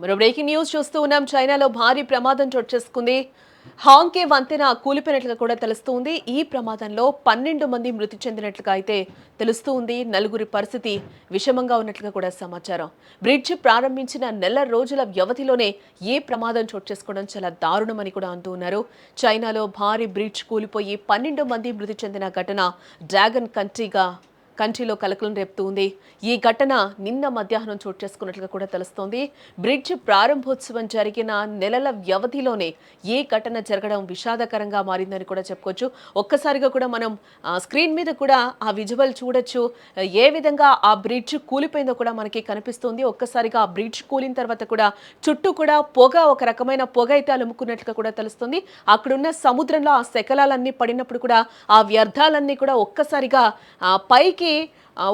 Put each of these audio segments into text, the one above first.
మరో breaking news చూస్తూ ఉన్నాం. చైనాలో భారీ ప్రమాదం చోటు చేసుకుంది. హాంకే వంతెన కూలిపోయినట్లుగా కూడా తెలుస్తుంది. ఈ ప్రమాదంలో 12 మంది మృతి చెందినట్లుగా అయితే తెలుస్తుంది. నలుగురి పరిస్థితి విషమంగా ఉన్నట్లుగా కూడా సమాచారం. బ్రిడ్జ్ ప్రారంభించిన నెల రోజుల వ్యవధిలోనే ఈ ప్రమాదం చోటు చేసుకోవడం చాలా దారుణమని కూడా అంటూ ఉన్నారు. చైనాలో భారీ బ్రిడ్జ్ కూలిపోయి 12 మంది మృతి చెందిన ఘటన డ్రాగన్ కంట్రీలో కలకలం రేపుతూ ఉంది. ఈ ఘటన నిన్న మధ్యాహ్నం చోటు చేసుకున్నట్లుగా కూడా తెలుస్తోంది. బ్రిడ్జ్ ప్రారంభోత్సవం జరిగిన నెలల వ్యవధిలోనే ఈ ఘటన జరగడం విషాదకరంగా మారిందని కూడా చెప్పుకోవచ్చు. ఒక్కసారిగా కూడా మనం స్క్రీన్ మీద కూడా ఆ విజువల్ చూడొచ్చు. ఏ విధంగా ఆ బ్రిడ్జ్ కూలిపోయిందో కూడా మనకి కనిపిస్తుంది. ఒక్కసారిగా ఆ బ్రిడ్జ్ కూలిన తర్వాత కూడా చుట్టూ కూడా ఒక రకమైన పొగ అయితే అలుముకున్నట్లుగా కూడా తెలుస్తుంది. అక్కడున్న సముద్రంలో ఆ శకలాలన్నీ పడినప్పుడు కూడా ఆ వ్యర్థాలన్నీ కూడా ఒక్కసారిగా పైకి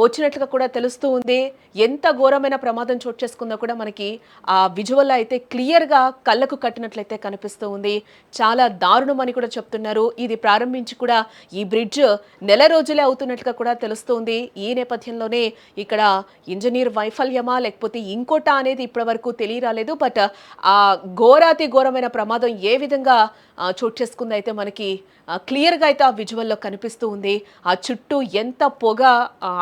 వచ్చినట్లుగా కూడా తెలుస్తూ ఉంది. ఎంత ఘోరమైన ప్రమాదం చోటు చేసుకుందో కూడా మనకి ఆ విజువల్ అయితే క్లియర్గా కళ్ళకు కట్టినట్లయితే కనిపిస్తూ ఉంది. చాలా దారుణం అని కూడా చెప్తున్నారు. ఇది ప్రారంభించి కూడా ఈ బ్రిడ్జ్ నెల రోజులే అవుతున్నట్లుగా కూడా తెలుస్తుంది. ఈ నేపథ్యంలోనే ఇక్కడ ఇంజనీర్ వైఫల్యమా లేకపోతే ఇంకోటా అనేది ఇప్పటి వరకు తెలియరాలేదు. బట్ ఆ ఘోరాతి ఘోరమైన ప్రమాదం ఏ విధంగా చోటు చేసుకుంది అయితే మనకి క్లియర్గా అయితే ఆ విజువల్లో కనిపిస్తూ ఉంది. ఆ చుట్టూ ఎంత పొగ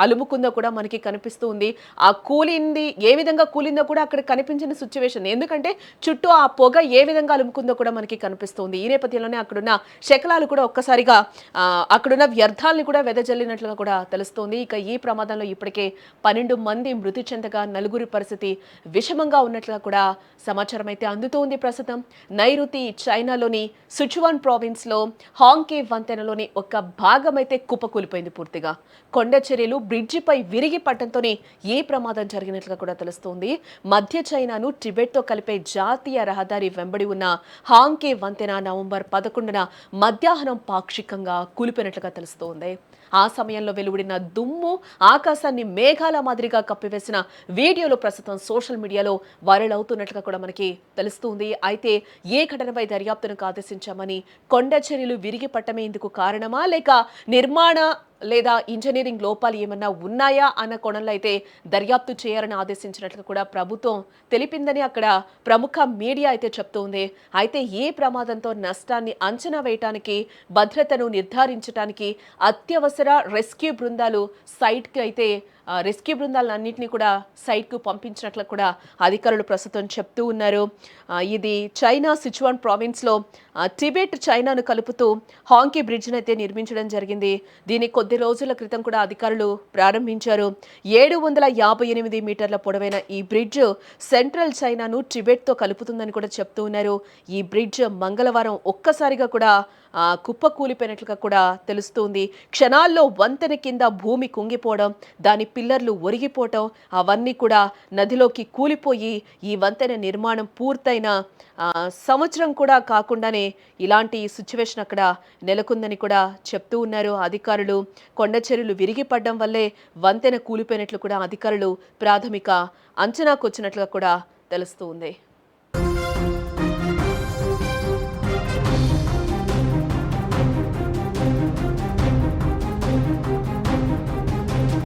అలుముకుందో కూడా మనకి కనిపిస్తూ ఉంది. ఆ కూలింది ఏ విధంగా కూలిందో కూడా అక్కడ కనిపించిన సిచ్యువేషన్. ఎందుకంటే చుట్టూ ఆ పొగ ఏ విధంగా అలుముకుందో కూడా మనకి కనిపిస్తుంది. ఈ నేపథ్యంలోనే అక్కడున్న శకలాలు కూడా ఒక్కసారిగా అక్కడున్న వ్యర్థాలను కూడా వెదజల్లినట్లుగా కూడా తెలుస్తోంది. ఇక ఈ ప్రమాదంలో ఇప్పటికే 12 మంది మృతి చెందగా నలుగురి పరిస్థితి విషమంగా ఉన్నట్లుగా కూడా సమాచారం అయితే అందుతోంది. ప్రస్తుతం నైరుతి చైనాలోని సిచువాన్ ప్రావిన్స్ లో హాంకే వంతెనలోని ఒక భాగం అయితే కుప్పకూలిపోయింది. పూర్తిగా కొండ చర్యలు బ్రిడ్జిపై విరిగి పడటంతోనే ఈ ప్రమాదం జరిగినట్లుగా కూడా తెలుస్తోంది. మధ్య చైనాను టిబెట్తో కలిపే జాతీయ రహదారి వెంబడి ఉన్న హాంకే వంతెన నవంబర్ 11న మధ్యాహ్నం పాక్షికంగా కూలిపోయినట్లుగా తెలుస్తోంది. ఆ సమయంలో వెలువడిన దుమ్ము ఆకాశాన్ని మేఘాల మాదిరిగా కప్పివేసిన వీడియోలు ప్రస్తుతం సోషల్ మీడియాలో వైరల్ అవుతున్నట్లుగా కూడా మనకి తెలుస్తుంది. అయితే ఏ ఘటనపై దర్యాప్తును ఆదేశించామని, కొండ చర్యలు విరిగి పట్టమే ఇందుకు కారణమా లేక నిర్మాణ లేదా ఇంజనీరింగ్ లోపాలు ఏమన్నా ఉన్నాయా అన్న కోణంలో అయితే దర్యాప్తు చేయాలని ఆదేశించినట్లు కూడా ప్రభుత్వం తెలిపిందని అక్కడ ప్రముఖ మీడియా అయితే చెప్తోంది. అయితే ఈ ప్రమాదంతో నష్టాన్ని అంచనా వేయటానికి, భద్రతను నిర్ధారించడానికి అత్యవసర రెస్క్యూ బృందాలు సైట్కి అయితే రెస్క్యూ బృందాలన్నింటినీ కూడా సైట్కు పంపించినట్లు కూడా అధికారులు ప్రస్తుతం చెప్తూ ఉన్నారు. ఇది చైనా సిచువాన్ ప్రావిన్స్లో టిబెట్ చైనాను కలుపుతూ హాంకీ బ్రిడ్జ్ను అయితే నిర్మించడం జరిగింది. దీన్ని కొద్ది రోజుల క్రితం కూడా అధికారులు ప్రారంభించారు. 758 మీటర్ల పొడవైన ఈ బ్రిడ్జ్ సెంట్రల్ చైనాను టిబెట్తో కలుపుతుందని కూడా చెప్తూ ఉన్నారు. ఈ బ్రిడ్జ్ మంగళవారం ఒక్కసారిగా కూడా కుప్పకూలిపోయినట్లుగా కూడా తెలుస్తుంది. క్షణాల్లో వంతెన కింద భూమి కుంగిపోవడం, దాని పిల్లర్లు ఒరిగిపోవటం అవన్నీ కూడా నదిలోకి కూలిపోయి ఈ వంతెన నిర్మాణం పూర్తయిన సంవత్సరం కూడా కాకుండానే ఇలాంటి సిచ్యువేషన్ అక్కడ నెలకొందని కూడా చెప్తూ ఉన్నారు అధికారులు. కొండ చర్యలు విరిగిపడడం వల్లే వంతెన కూలిపోయినట్లు కూడా అధికారులు ప్రాథమిక అంచనాకు వచ్చినట్లుగా కూడా తెలుస్తూ ఉంది.